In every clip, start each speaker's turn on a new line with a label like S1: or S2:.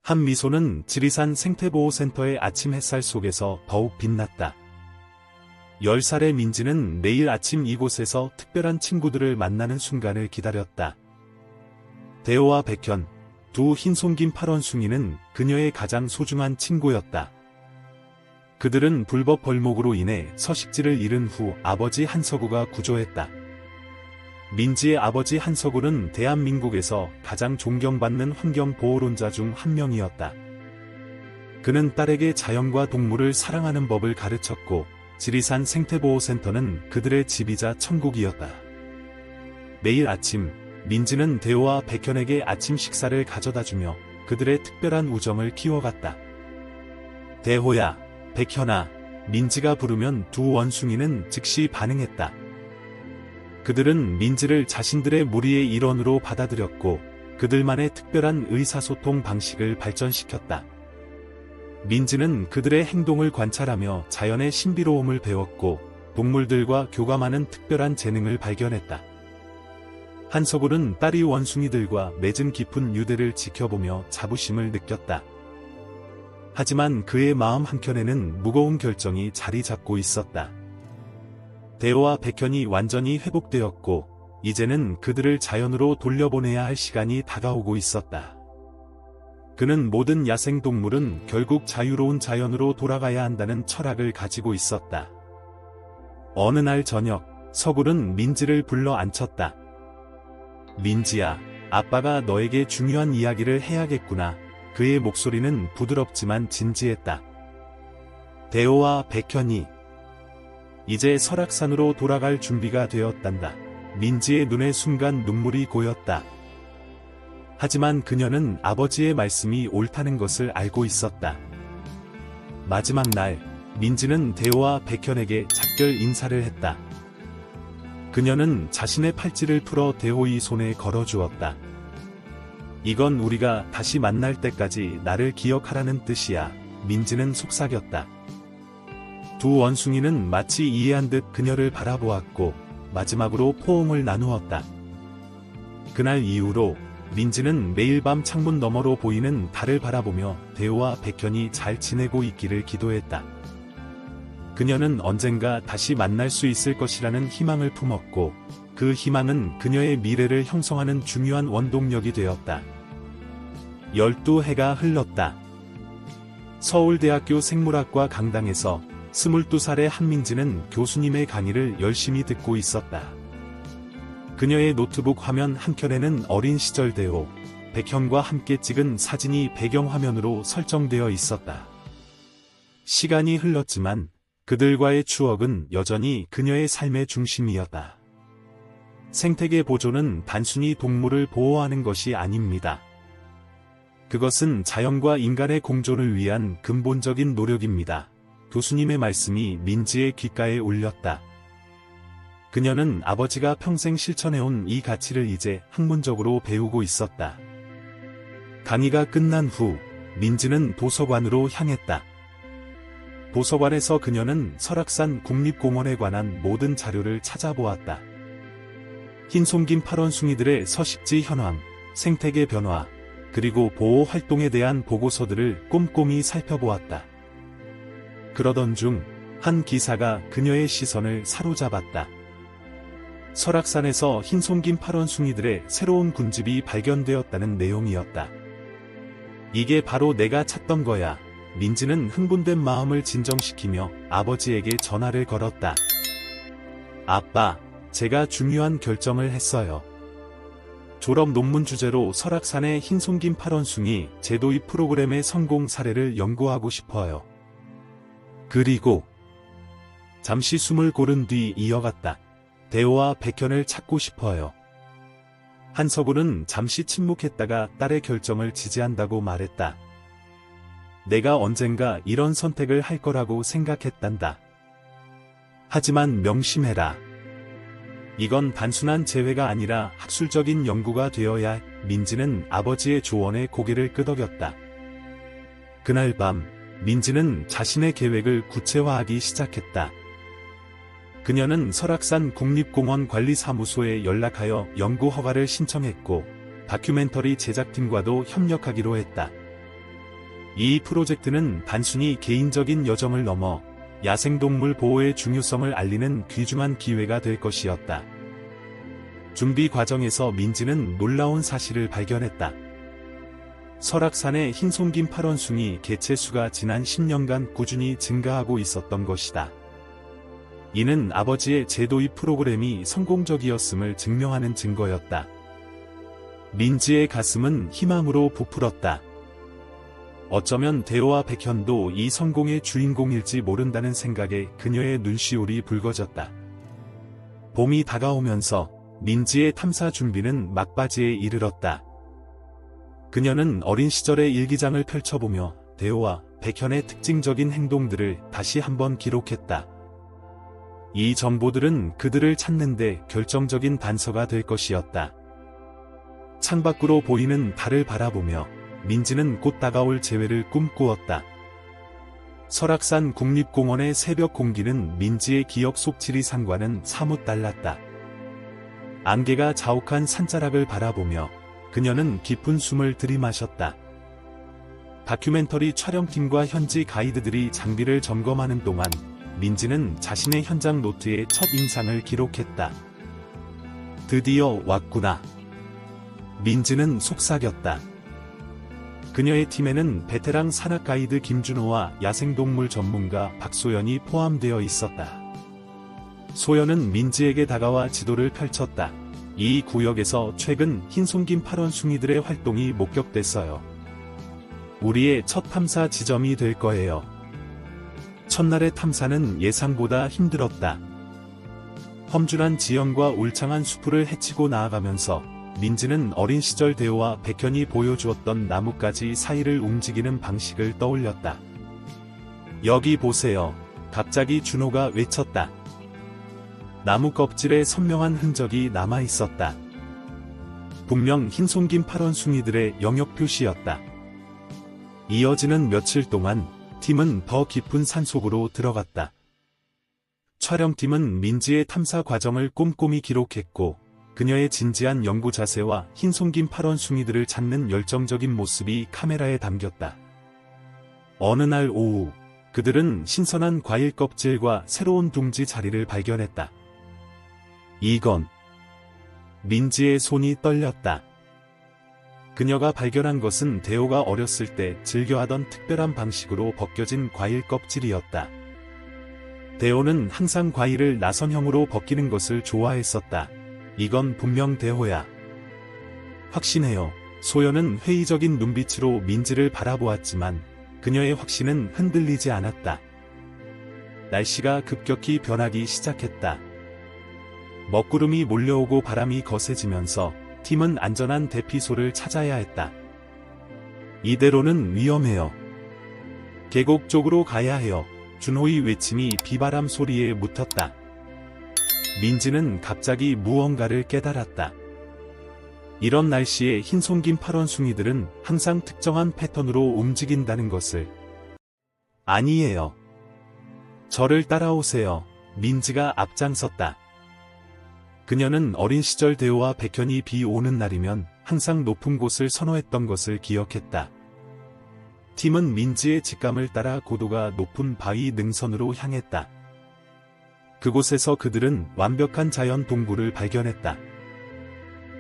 S1: 한미소는 지리산 생태보호센터의 아침 햇살 속에서 더욱 빛났다. 10살의 민지는 매일 아침 이곳에서 특별한 친구들을 만나는 순간을 기다렸다. 대호와 백현, 두 흰손긴 팔원숭이는 그녀의 가장 소중한 친구였다. 그들은 불법 벌목으로 인해 서식지를 잃은 후 아버지 한석우가 구조했다. 민지의 아버지 한석우는 대한민국에서 가장 존경받는 환경보호론자 중 한 명이었다. 그는 딸에게 자연과 동물을 사랑하는 법을 가르쳤고 지리산 생태보호센터는 그들의 집이자 천국이었다. 매일 아침 민지는 대호와 백현에게 아침 식사를 가져다주며 그들의 특별한 우정을 키워갔다. 대호야, 백현아, 민지가 부르면 두 원숭이는 즉시 반응했다. 그들은 민지를 자신들의 무리의 일원으로 받아들였고 그들만의 특별한 의사소통 방식을 발전시켰다. 민지는 그들의 행동을 관찰하며 자연의 신비로움을 배웠고 동물들과 교감하는 특별한 재능을 발견했다. 한석울은 딸이 원숭이들과 맺은 깊은 유대를 지켜보며 자부심을 느꼈다. 하지만 그의 마음 한켠에는 무거운 결정이 자리 잡고 있었다. 대호와 백현이 완전히 회복되었고 이제는 그들을 자연으로 돌려보내야 할 시간이 다가오고 있었다. 그는 모든 야생동물은 결국 자유로운 자연으로 돌아가야 한다는 철학을 가지고 있었다. 어느 날 저녁, 석울은 민지를 불러 앉혔다. 민지야, 아빠가 너에게 중요한 이야기를 해야겠구나. 그의 목소리는 부드럽지만 진지했다. 대호와 백현이 이제 설악산으로 돌아갈 준비가 되었단다. 민지의 눈에 순간 눈물이 고였다. 하지만 그녀는 아버지의 말씀이 옳다는 것을 알고 있었다. 마지막 날, 민지는 대호와 백현에게 작별 인사를 했다. 그녀는 자신의 팔찌를 풀어 대호의 손에 걸어주었다. 이건 우리가 다시 만날 때까지 나를 기억하라는 뜻이야. 민지는 속삭였다. 두 원숭이는 마치 이해한 듯 그녀를 바라보았고 마지막으로 포옹을 나누었다. 그날 이후로 민지는 매일 밤 창문 너머로 보이는 달을 바라보며 대호와 백현이 잘 지내고 있기를 기도했다. 그녀는 언젠가 다시 만날 수 있을 것이라는 희망을 품었고 그 희망은 그녀의 미래를 형성하는 중요한 원동력이 되었다. 12해가 흘렀다. 서울대학교 생물학과 강당에서 22살의 한민지는 교수님의 강의를 열심히 듣고 있었다. 그녀의 노트북 화면 한켠에는 어린 시절 대호, 백현과 함께 찍은 사진이 배경화면으로 설정되어 있었다. 시간이 흘렀지만 그들과의 추억은 여전히 그녀의 삶의 중심이었다. 생태계 보존은 단순히 동물을 보호하는 것이 아닙니다. 그것은 자연과 인간의 공존을 위한 근본적인 노력입니다. 교수님의 말씀이 민지의 귓가에 울렸다. 그녀는 아버지가 평생 실천해온 이 가치를 이제 학문적으로 배우고 있었다. 강의가 끝난 후 민지는 도서관으로 향했다. 도서관에서 그녀는 설악산 국립공원에 관한 모든 자료를 찾아보았다. 흰손긴 팔원숭이들의 서식지 현황, 생태계 변화, 그리고 보호 활동에 대한 보고서들을 꼼꼼히 살펴보았다. 그러던 중 한 기사가 그녀의 시선을 사로잡았다. 설악산에서 흰손긴 팔원숭이들의 새로운 군집이 발견되었다는 내용이었다. 이게 바로 내가 찾던 거야. 민지는 흥분된 마음을 진정시키며 아버지에게 전화를 걸었다. 아빠, 제가 중요한 결정을 했어요. 졸업 논문 주제로 설악산의 흰손긴 팔원숭이 재도입 프로그램의 성공 사례를 연구하고 싶어요. 그리고 잠시 숨을 고른 뒤 이어갔다. 대호와 백현을 찾고 싶어요. 한석울은 잠시 침묵했다가 딸의 결정을 지지한다고 말했다. 내가 언젠가 이런 선택을 할 거라고 생각했단다. 하지만 명심해라. 이건 단순한 재회가 아니라 학술적인 연구가 되어야 해. 민지는 아버지의 조언에 고개를 끄덕였다. 그날 밤, 민지는 자신의 계획을 구체화하기 시작했다. 그녀는 설악산 국립공원 관리사무소에 연락하여 연구 허가를 신청했고 다큐멘터리 제작팀과도 협력하기로 했다. 이 프로젝트는 단순히 개인적인 여정을 넘어 야생동물 보호의 중요성을 알리는 귀중한 기회가 될 것이었다. 준비 과정에서 민지는 놀라운 사실을 발견했다. 설악산의 흰손긴 파런숭이 개체수가 지난 10년간 꾸준히 증가하고 있었던 것이다. 이는 아버지의 재도입 프로그램이 성공적이었음을 증명하는 증거였다. 민지의 가슴은 희망으로 부풀었다. 어쩌면 대호와 백현도 이 성공의 주인공일지 모른다는 생각에 그녀의 눈시울이 붉어졌다. 봄이 다가오면서 민지의 탐사 준비는 막바지에 이르렀다. 그녀는 어린 시절의 일기장을 펼쳐보며 대호와 백현의 특징적인 행동들을 다시 한번 기록했다. 이 정보들은 그들을 찾는 데 결정적인 단서가 될 것이었다. 창밖으로 보이는 달을 바라보며 민지는 곧 다가올 재회를 꿈꾸었다. 설악산 국립공원의 새벽 공기는 민지의 기억 속 지리산과는 사뭇 달랐다. 안개가 자욱한 산자락을 바라보며 그녀는 깊은 숨을 들이마셨다. 다큐멘터리 촬영팀과 현지 가이드들이 장비를 점검하는 동안 민지는 자신의 현장 노트에 첫 인상을 기록했다. 드디어 왔구나. 민지는 속삭였다. 그녀의 팀에는 베테랑 산악 가이드 김준호와 야생동물 전문가 박소연이 포함되어 있었다. 소연은 민지에게 다가와 지도를 펼쳤다. 이 구역에서 최근 흰손긴 파런숭이들의 활동이 목격됐어요. 우리의 첫 탐사 지점이 될 거예요. 첫날의 탐사는 예상보다 힘들었다. 험준한 지형과 울창한 수풀을 헤치고 나아가면서 민지는 어린 시절 대호와 백현이 보여주었던 나뭇가지 사이를 움직이는 방식을 떠올렸다. 여기 보세요. 갑자기 준호가 외쳤다. 나무 껍질에 선명한 흔적이 남아 있었다. 분명 흰손긴 파런숭이들의 영역 표시였다. 이어지는 며칠 동안 팀은 더 깊은 산속으로 들어갔다. 촬영팀은 민지의 탐사 과정을 꼼꼼히 기록했고 그녀의 진지한 연구 자세와 흰손긴 파런숭이들을 찾는 열정적인 모습이 카메라에 담겼다. 어느 날 오후 그들은 신선한 과일 껍질과 새로운 둥지 자리를 발견했다. 이건... 민지의 손이 떨렸다. 그녀가 발견한 것은 대호가 어렸을 때 즐겨하던 특별한 방식으로 벗겨진 과일 껍질이었다. 대호는 항상 과일을 나선형으로 벗기는 것을 좋아했었다. 이건 분명 대호야. 확신해요. 소연은 회의적인 눈빛으로 민지를 바라보았지만 그녀의 확신은 흔들리지 않았다. 날씨가 급격히 변하기 시작했다. 먹구름이 몰려오고 바람이 거세지면서 팀은 안전한 대피소를 찾아야 했다. 이대로는 위험해요. 계곡 쪽으로 가야 해요. 준호의 외침이 비바람 소리에 묻혔다. 민지는 갑자기 무언가를 깨달았다. 이런 날씨에 흰손긴 파런숭이들은 항상 특정한 패턴으로 움직인다는 것을. 아니에요. 저를 따라오세요. 민지가 앞장섰다. 그녀는 어린 시절 대호와 백현이 비 오는 날이면 항상 높은 곳을 선호했던 것을 기억했다. 팀은 민지의 직감을 따라 고도가 높은 바위 능선으로 향했다. 그곳에서 그들은 완벽한 자연 동굴을 발견했다.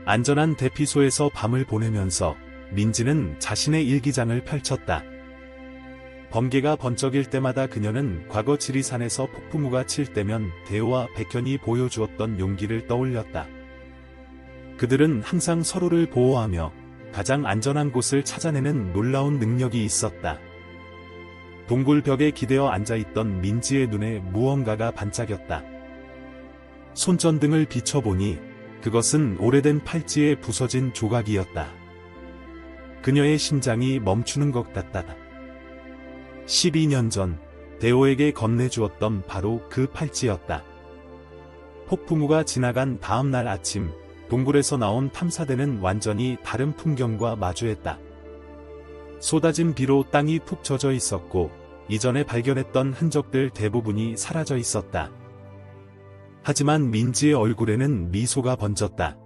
S1: 안전한 대피소에서 밤을 보내면서 민지는 자신의 일기장을 펼쳤다. 번개가 번쩍일 때마다 그녀는 과거 지리산에서 폭풍우가 칠 때면 대호와 백현이 보여주었던 용기를 떠올렸다. 그들은 항상 서로를 보호하며 가장 안전한 곳을 찾아내는 놀라운 능력이 있었다. 동굴 벽에 기대어 앉아있던 민지의 눈에 무언가가 반짝였다. 손전등을 비춰보니 그것은 오래된 팔찌의 부서진 조각이었다. 그녀의 심장이 멈추는 것 같다. 12년 전 대호에게 건네주었던 바로 그 팔찌였다. 폭풍우가 지나간 다음 날 아침 동굴에서 나온 탐사대는 완전히 다른 풍경과 마주했다. 쏟아진 비로 땅이 푹 젖어 있었고 이전에 발견했던 흔적들 대부분이 사라져 있었다. 하지만 민지의 얼굴에는 미소가 번졌다.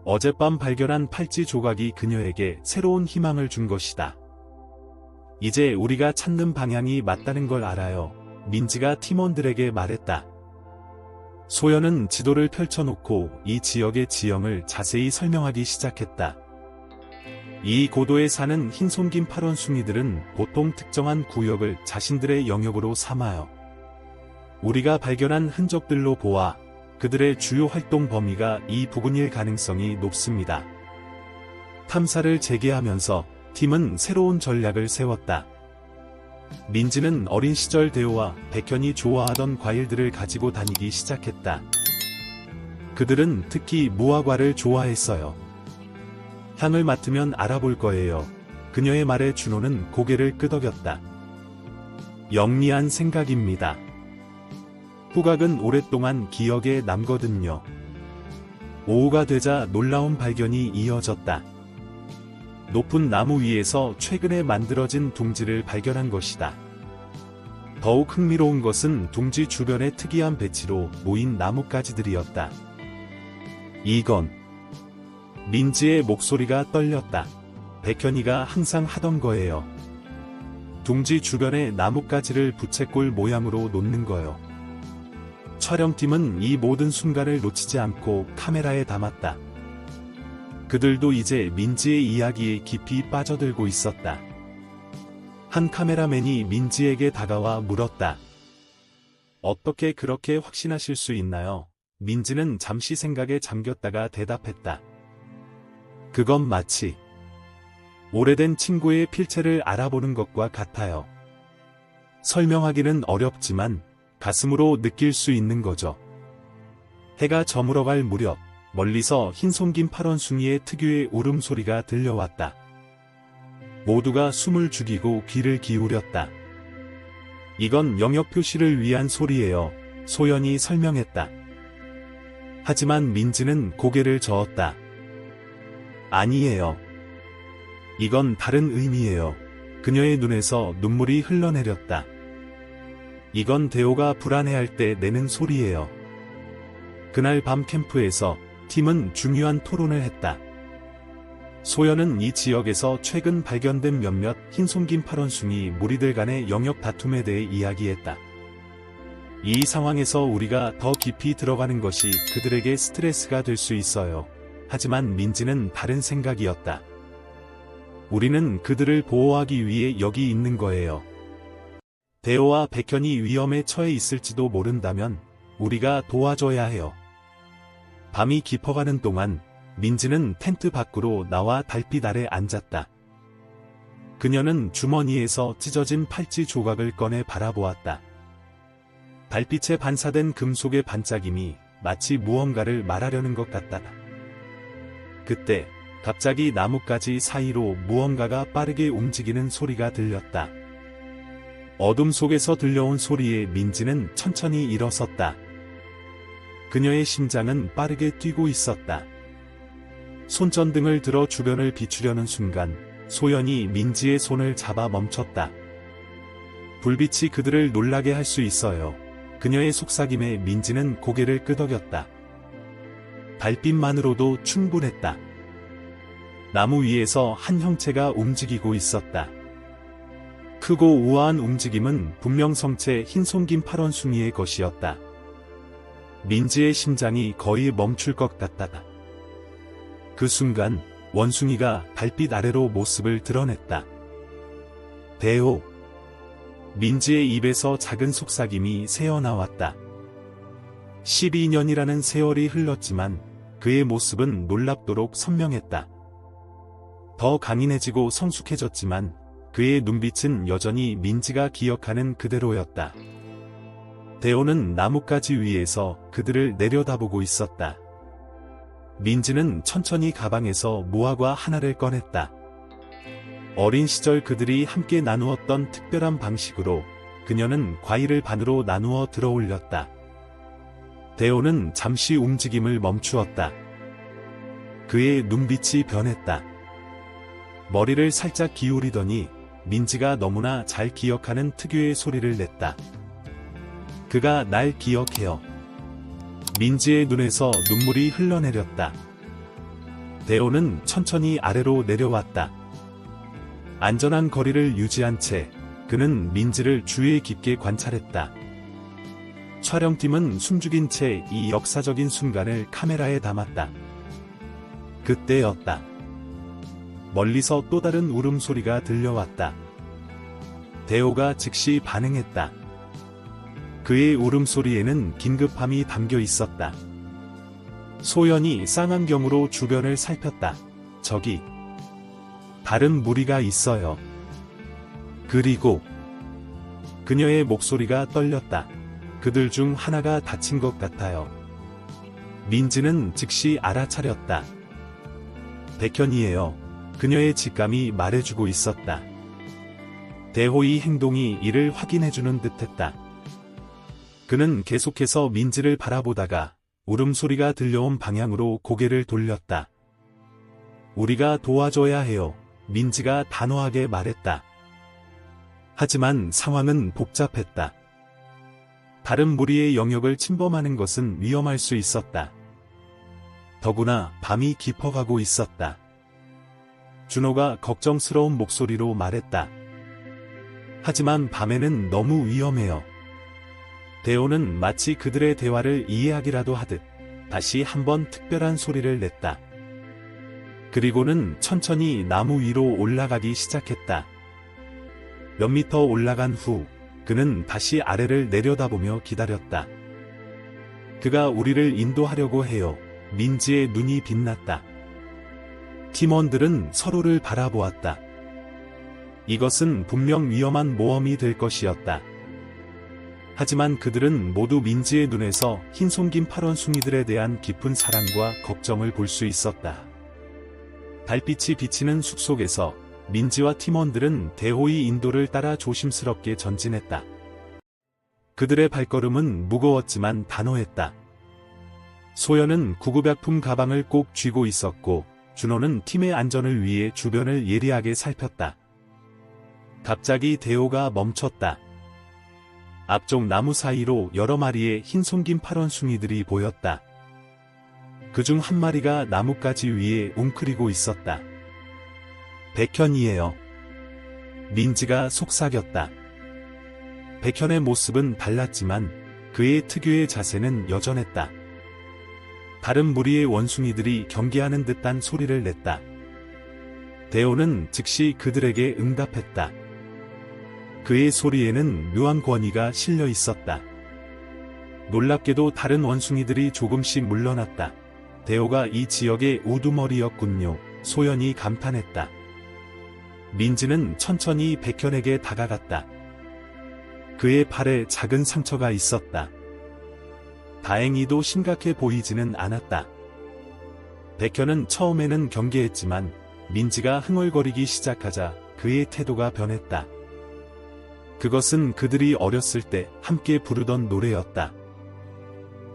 S1: 어젯밤 발견한 팔찌 조각이 그녀에게 새로운 희망을 준 것이다. 이제 우리가 찾는 방향이 맞다는 걸 알아요. 민지가 팀원들에게 말했다. 소연은 지도를 펼쳐놓고 이 지역의 지형을 자세히 설명하기 시작했다. 이 고도에 사는 흰손긴 파런숭이들은 보통 특정한 구역을 자신들의 영역으로 삼아요. 우리가 발견한 흔적들로 보아 그들의 주요 활동 범위가 이 부근일 가능성이 높습니다. 탐사를 재개하면서 팀은 새로운 전략을 세웠다. 민지는 어린 시절 대호와 백현이 좋아하던 과일들을 가지고 다니기 시작했다. 그들은 특히 무화과를 좋아했어요. 향을 맡으면 알아볼 거예요. 그녀의 말에 준호는 고개를 끄덕였다. 영리한 생각입니다. 후각은 오랫동안 기억에 남거든요. 오후가 되자 놀라운 발견이 이어졌다. 높은 나무 위에서 최근에 만들어진 둥지를 발견한 것이다. 더욱 흥미로운 것은 둥지 주변의 특이한 배치로 모인 나뭇가지들이었다. 이건... 민지의 목소리가 떨렸다. 백현이가 항상 하던 거예요. 둥지 주변에 나뭇가지를 부채꼴 모양으로 놓는 거요. 촬영팀은 이 모든 순간을 놓치지 않고 카메라에 담았다. 그들도 이제 민지의 이야기에 깊이 빠져들고 있었다. 한 카메라맨이 민지에게 다가와 물었다. 어떻게 그렇게 확신하실 수 있나요? 민지는 잠시 생각에 잠겼다가 대답했다. 그건 마치 오래된 친구의 필체를 알아보는 것과 같아요. 설명하기는 어렵지만 가슴으로 느낄 수 있는 거죠. 해가 저물어갈 무렵 멀리서 흰손긴 파런숭이의 특유의 울음소리가 들려왔다. 모두가 숨을 죽이고 귀를 기울였다. 이건 영역 표시를 위한 소리예요. 소연이 설명했다. 하지만 민지는 고개를 저었다. 아니에요. 이건 다른 의미예요. 그녀의 눈에서 눈물이 흘러내렸다. 이건 대호가 불안해할 때 내는 소리예요. 그날 밤 캠프에서 팀은 중요한 토론을 했다. 소연은 이 지역에서 최근 발견된 몇몇 흰손긴 파런숭이 무리들 간의 영역 다툼에 대해 이야기했다. 이 상황에서 우리가 더 깊이 들어가는 것이 그들에게 스트레스가 될 수 있어요. 하지만 민지는 다른 생각이었다. 우리는 그들을 보호하기 위해 여기 있는 거예요. 대호와 백현이 위험에 처해 있을지도 모른다면 우리가 도와줘야 해요. 밤이 깊어가는 동안 민지는 텐트 밖으로 나와 달빛 아래 앉았다. 그녀는 주머니에서 찢어진 팔찌 조각을 꺼내 바라보았다. 달빛에 반사된 금속의 반짝임이 마치 무언가를 말하려는 것 같다. 그때 갑자기 나뭇가지 사이로 무언가가 빠르게 움직이는 소리가 들렸다. 어둠 속에서 들려온 소리에 민지는 천천히 일어섰다. 그녀의 심장은 빠르게 뛰고 있었다. 손전등을 들어 주변을 비추려는 순간 소연이 민지의 손을 잡아 멈췄다. 불빛이 그들을 놀라게 할 수 있어요. 그녀의 속삭임에 민지는 고개를 끄덕였다. 달빛만으로도 충분했다. 나무 위에서 한 형체가 움직이고 있었다. 크고 우아한 움직임은 분명 성체 흰손긴 파런숭이의 것이었다. 민지의 심장이 거의 멈출 것 같다. 그 순간 원숭이가 달빛 아래로 모습을 드러냈다. 대호. 민지의 입에서 작은 속삭임이 새어나왔다. 12년이라는 세월이 흘렀지만 그의 모습은 놀랍도록 선명했다. 더 강인해지고 성숙해졌지만 그의 눈빛은 여전히 민지가 기억하는 그대로였다. 대호는 나뭇가지 위에서 그들을 내려다보고 있었다. 민지는 천천히 가방에서 무화과 하나를 꺼냈다. 어린 시절 그들이 함께 나누었던 특별한 방식으로 그녀는 과일을 반으로 나누어 들어올렸다. 대호는 잠시 움직임을 멈추었다. 그의 눈빛이 변했다. 머리를 살짝 기울이더니 민지가 너무나 잘 기억하는 특유의 소리를 냈다. 그가 날 기억해요. 민지의 눈에서 눈물이 흘러내렸다. 대호는 천천히 아래로 내려왔다. 안전한 거리를 유지한 채 그는 민지를 주의 깊게 관찰했다. 촬영팀은 숨죽인 채 이 역사적인 순간을 카메라에 담았다. 그때였다. 멀리서 또 다른 울음소리가 들려왔다. 대호가 즉시 반응했다. 그의 울음소리에는 긴급함이 담겨 있었다. 소연이 쌍안경으로 주변을 살폈다. 저기 다른 무리가 있어요. 그리고 그녀의 목소리가 떨렸다. 그들 중 하나가 다친 것 같아요. 민지는 즉시 알아차렸다. 백현이에요. 그녀의 직감이 말해주고 있었다. 대호의 행동이 이를 확인해주는 듯했다. 그는 계속해서 민지를 바라보다가 울음소리가 들려온 방향으로 고개를 돌렸다. 우리가 도와줘야 해요. 민지가 단호하게 말했다. 하지만 상황은 복잡했다. 다른 무리의 영역을 침범하는 것은 위험할 수 있었다. 더구나 밤이 깊어가고 있었다. 준호가 걱정스러운 목소리로 말했다. 하지만 밤에는 너무 위험해요. 대호는 마치 그들의 대화를 이해하기라도 하듯 다시 한번 특별한 소리를 냈다. 그리고는 천천히 나무 위로 올라가기 시작했다. 몇 미터 올라간 후 그는 다시 아래를 내려다보며 기다렸다. 그가 우리를 인도하려고 해요. 민지의 눈이 빛났다. 팀원들은 서로를 바라보았다. 이것은 분명 위험한 모험이 될 것이었다. 하지만 그들은 모두 민지의 눈에서 흰 송긴 파런숭이들에 대한 깊은 사랑과 걱정을 볼 수 있었다. 달빛이 비치는 숲속에서 민지와 팀원들은 대호의 인도를 따라 조심스럽게 전진했다. 그들의 발걸음은 무거웠지만 단호했다. 소연은 구급약품 가방을 꼭 쥐고 있었고 준호는 팀의 안전을 위해 주변을 예리하게 살폈다. 갑자기 대호가 멈췄다. 앞쪽 나무 사이로 여러 마리의 흰 송긴 파런숭이들이 보였다. 그중 한 마리가 나뭇가지 위에 웅크리고 있었다. 백현이에요. 민지가 속삭였다. 백현의 모습은 달랐지만 그의 특유의 자세는 여전했다. 다른 무리의 원숭이들이 경계하는 듯한 소리를 냈다. 대호는 즉시 그들에게 응답했다. 그의 소리에는 묘한 권위가 실려 있었다. 놀랍게도 다른 원숭이들이 조금씩 물러났다. 대호가 이 지역의 우두머리였군요. 소연이 감탄했다. 민지는 천천히 백현에게 다가갔다. 그의 팔에 작은 상처가 있었다. 다행히도 심각해 보이지는 않았다. 백현은 처음에는 경계했지만 민지가 흥얼거리기 시작하자 그의 태도가 변했다. 그것은 그들이 어렸을 때 함께 부르던 노래였다.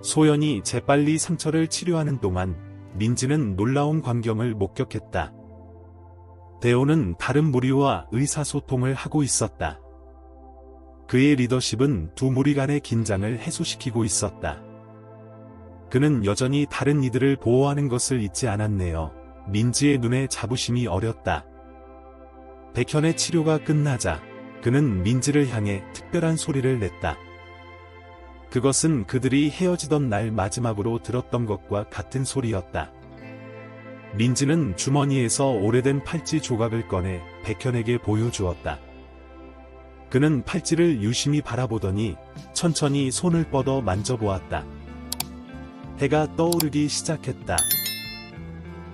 S1: 소연이 재빨리 상처를 치료하는 동안 민지는 놀라운 광경을 목격했다. 대호는 다른 무리와 의사소통을 하고 있었다. 그의 리더십은 두 무리 간의 긴장을 해소시키고 있었다. 그는 여전히 다른 이들을 보호하는 것을 잊지 않았네요. 민지의 눈에 자부심이 어렸다. 백현의 치료가 끝나자 그는 민지를 향해 특별한 소리를 냈다. 그것은 그들이 헤어지던 날 마지막으로 들었던 것과 같은 소리였다. 민지는 주머니에서 오래된 팔찌 조각을 꺼내 백현에게 보여주었다. 그는 팔찌를 유심히 바라보더니 천천히 손을 뻗어 만져보았다. 해가 떠오르기 시작했다.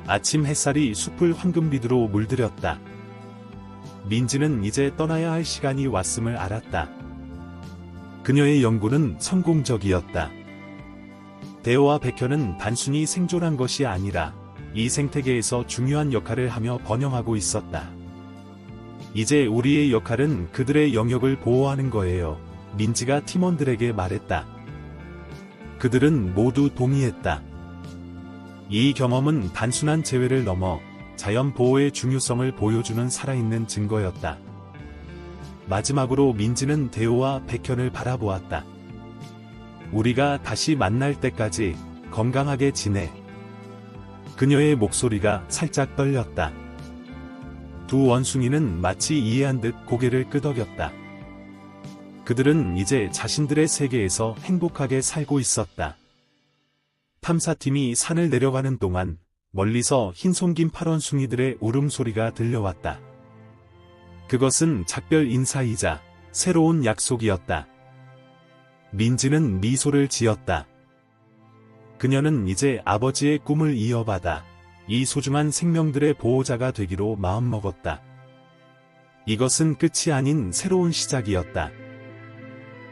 S1: 아침 햇살이 숲을 황금빛으로 물들였다. 민지는 이제 떠나야 할 시간이 왔음을 알았다. 그녀의 연구는 성공적이었다. 대호와 백현은 단순히 생존한 것이 아니라 이 생태계에서 중요한 역할을 하며 번영하고 있었다. 이제 우리의 역할은 그들의 영역을 보호하는 거예요. 민지가 팀원들에게 말했다. 그들은 모두 동의했다. 이 경험은 단순한 재회를 넘어 자연 보호의 중요성을 보여주는 살아있는 증거였다. 마지막으로 민지는 대호와 백현을 바라보았다. 우리가 다시 만날 때까지 건강하게 지내. 그녀의 목소리가 살짝 떨렸다. 두 원숭이는 마치 이해한 듯 고개를 끄덕였다. 그들은 이제 자신들의 세계에서 행복하게 살고 있었다. 탐사팀이 산을 내려가는 동안 멀리서 흰 손긴 팔원숭이들의 울음소리가 들려왔다. 그것은 작별 인사이자 새로운 약속이었다. 민지는 미소를 지었다. 그녀는 이제 아버지의 꿈을 이어받아 이 소중한 생명들의 보호자가 되기로 마음먹었다. 이것은 끝이 아닌 새로운 시작이었다.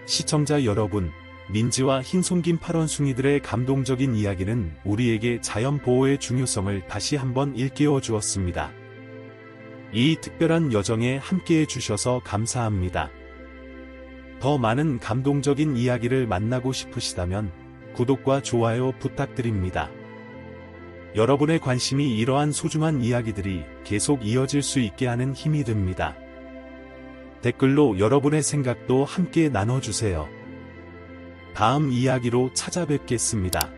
S1: 시청자 여러분, 민지와 흰 손긴 팔원숭이들의 감동적인 이야기는 우리에게 자연 보호의 중요성을 다시 한번 일깨워 주었습니다. 이 특별한 여정에 함께해 주셔서 감사합니다. 더 많은 감동적인 이야기를 만나고 싶으시다면 구독과 좋아요 부탁드립니다. 여러분의 관심이 이러한 소중한 이야기들이 계속 이어질 수 있게 하는 힘이 됩니다. 댓글로 여러분의 생각도 함께 나눠주세요. 다음 이야기로 찾아뵙겠습니다.